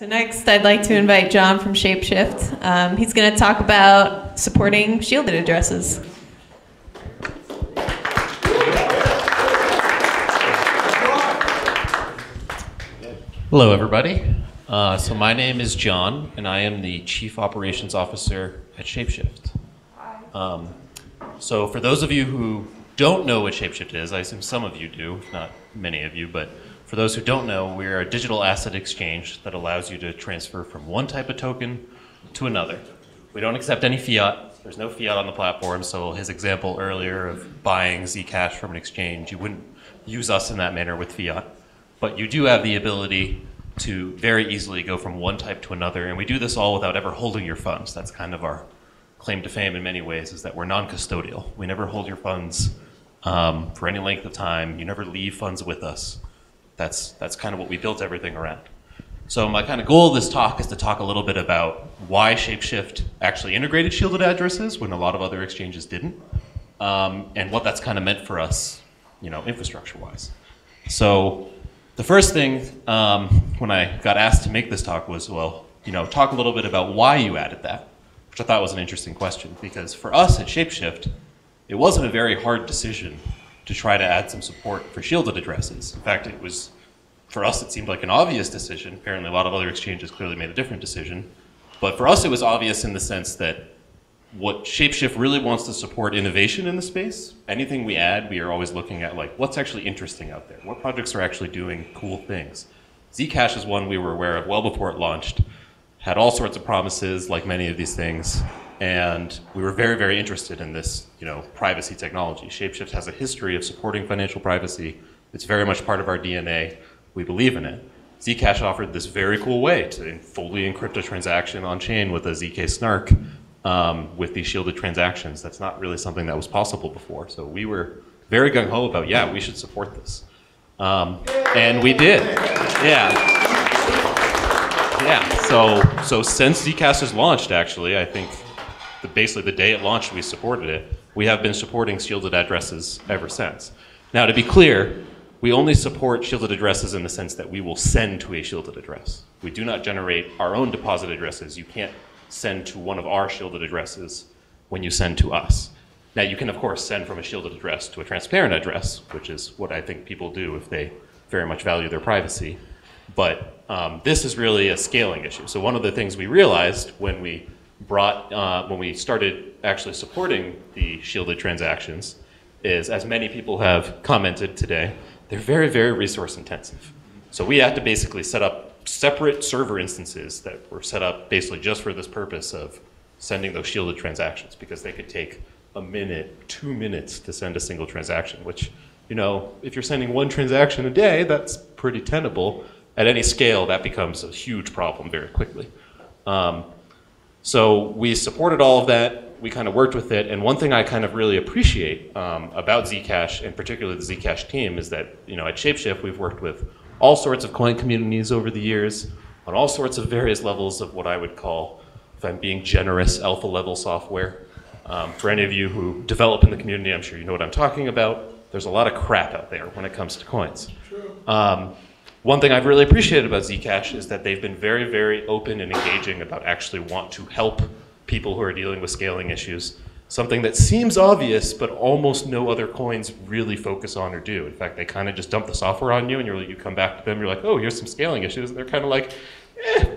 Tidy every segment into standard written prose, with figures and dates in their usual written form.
So next, I'd like to invite John from ShapeShift. He's going to talk about supporting shielded addresses. Hello, everybody. So my name is John, and I am the Chief Operations Officer at ShapeShift. So for those of you who don't know what ShapeShift is, I assume some of you do, if not many of you, but for those who don't know, we're a digital asset exchange that allows you to transfer from one type of token to another. We don't accept any fiat. There's no fiat on the platform, so his example earlier of buying Zcash from an exchange, you wouldn't use us in that manner with fiat. But you do have the ability to very easily go from one type to another, and we do this all without ever holding your funds. That's kind of our claim to fame in many ways, is that we're non-custodial. We never hold your funds for any length of time. You never leave funds with us. That's kind of what we built everything around. So my kind of goal of this talk is to talk a little bit about why ShapeShift actually integrated shielded addresses when a lot of other exchanges didn't, and what that's kind of meant for us, infrastructure-wise. So the first thing when I got asked to make this talk was, talk a little bit about why you added that, which I thought was an interesting question, because for us at ShapeShift, it wasn't a very hard decision to try to add some support for shielded addresses. In fact, for us, it seemed like an obvious decision. Apparently, a lot of other exchanges clearly made a different decision. But for us, it was obvious in the sense that what ShapeShift really wants to support innovation in the space. Anything we add, we are always looking at what's actually interesting out there. What projects are actually doing cool things? Zcash is one we were aware of well before it launched. Had all sorts of promises, like many of these things. And we were very, very interested in this, privacy technology. ShapeShift has a history of supporting financial privacy. It's very much part of our DNA. We believe in it. Zcash offered this very cool way to fully encrypt a transaction on chain with a ZK snark with these shielded transactions. That's not really something that was possible before. So we were very gung-ho about, we should support this. And we did. So since Zcash has launched, actually, I think basically the day it launched, we supported it. We have been supporting shielded addresses ever since. Now, to be clear, we only support shielded addresses in the sense that we will send to a shielded address. We do not generate our own deposit addresses. You can't send to one of our shielded addresses when you send to us. Now, you can, of course, send from a shielded address to a transparent address, which is what I think people do if they very much value their privacy. But this is really a scaling issue. So one of the things we realized when we started actually supporting the shielded transactions is, as many people have commented today, they're very, very resource intensive. So we had to basically set up separate server instances that were set up basically just for this purpose of sending those shielded transactions, because they could take a minute, 2 minutes to send a single transaction, which, if you're sending one transaction a day, that's pretty tenable. At any scale, that becomes a huge problem very quickly. So we supported all of that. We kind of worked with it. And one thing I kind of really appreciate about Zcash, and particularly the Zcash team, is that, at ShapeShift, we've worked with all sorts of coin communities over the years on all sorts of various levels of what I would call, if I'm being generous, alpha level software. For any of you who develop in the community, I'm sure you know what I'm talking about. There's a lot of crap out there when it comes to coins. One thing I've really appreciated about Zcash is that they've been very, very open and engaging about actually want to help people who are dealing with scaling issues. Something that seems obvious, but almost no other coins really focus on or do. In fact, they kind of just dump the software on you, and you come back to them, you're like, oh, here's some scaling issues. And they're kind of like,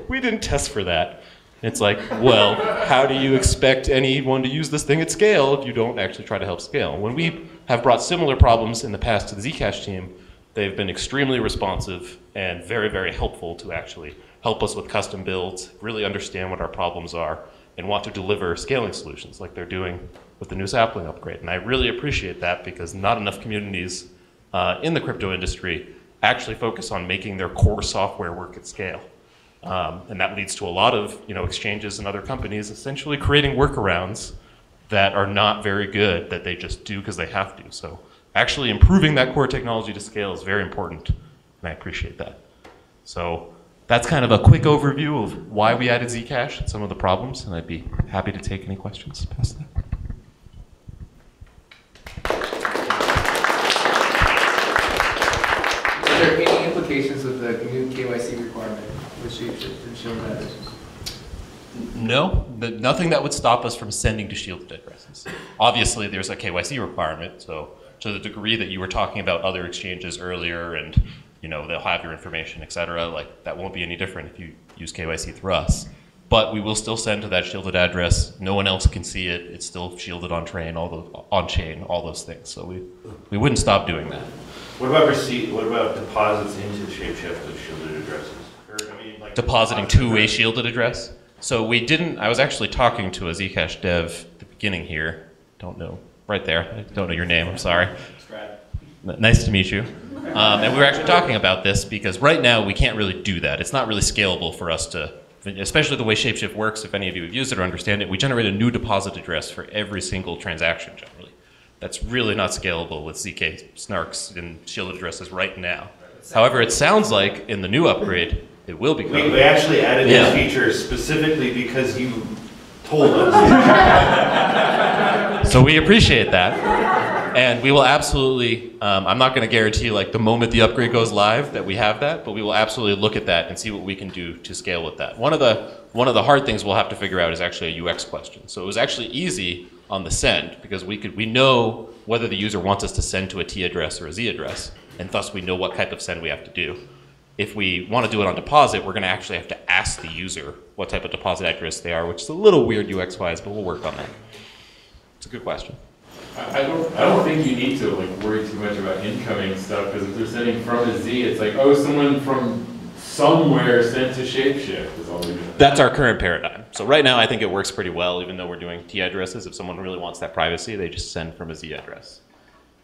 we didn't test for that. And it's like, well, how do you expect anyone to use this thing at scale if you don't actually try to help scale? When we have brought similar problems in the past to the Zcash team, they've been extremely responsive and very, very helpful to actually help us with custom builds, really understand what our problems are, and want to deliver scaling solutions like they're doing with the new sapling upgrade. And I really appreciate that, because not enough communities in the crypto industry actually focus on making their core software work at scale. And that leads to a lot of exchanges and other companies essentially creating workarounds that are not very good, that they just do because they have to. So actually improving that core technology to scale is very important, and I appreciate that. So that's kind of a quick overview of why we added Zcash and some of the problems, and I'd be happy to take any questions past that. Are there any implications of the new KYC requirement with ShapeShift and shielded addresses? No, nothing that would stop us from sending to shielded addresses. Obviously, there's a KYC requirement, so to the degree that you were talking about other exchanges earlier and they'll have your information, et cetera, like that won't be any different if you use KYC through us. But we will still send to that shielded address. No one else can see it. It's still shielded on-chain, all those things. So we wouldn't stop doing that. What about deposits into ShapeShift of shielded addresses? Like depositing to a shielded address? So we didn't, I was actually talking to a Zcash dev at the beginning here. Don't know, right there. I don't know your name, I'm sorry. Nice to meet you. And we were actually talking about this because right now we can't really do that. It's not really scalable for us to, especially the way ShapeShift works, if any of you have used it or understand it, we generate a new deposit address for every single transaction generally. That's really not scalable with ZK snarks and shielded addresses right now. However, it sounds like in the new upgrade, it will become. We actually added this feature specifically because you told us. So we appreciate that. And we will absolutely, I'm not going to guarantee like the moment the upgrade goes live that we have that, but we will absolutely look at that and see what we can do to scale with that. One of the hard things we'll have to figure out is actually a UX question. So it was actually easy on the send because we know whether the user wants us to send to a T address or a Z address, and thus we know what type of send we have to do. If we want to do it on deposit, we're going to actually have to ask the user what type of deposit address they are, which is a little weird UX-wise, but we'll work on that. It's a good question. I don't think you need to like worry too much about incoming stuff, because if they're sending from a Z, it's like, oh, someone from somewhere sent to ShapeShift is all they're doing. That's our current paradigm. So right now I think it works pretty well, even though we're doing T addresses. If someone really wants that privacy, they just send from a Z address.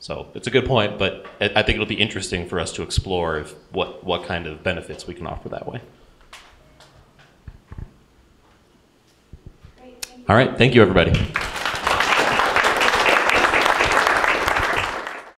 So it's a good point, but I think it'll be interesting for us to explore what kind of benefits we can offer that way. All right, thank you everybody.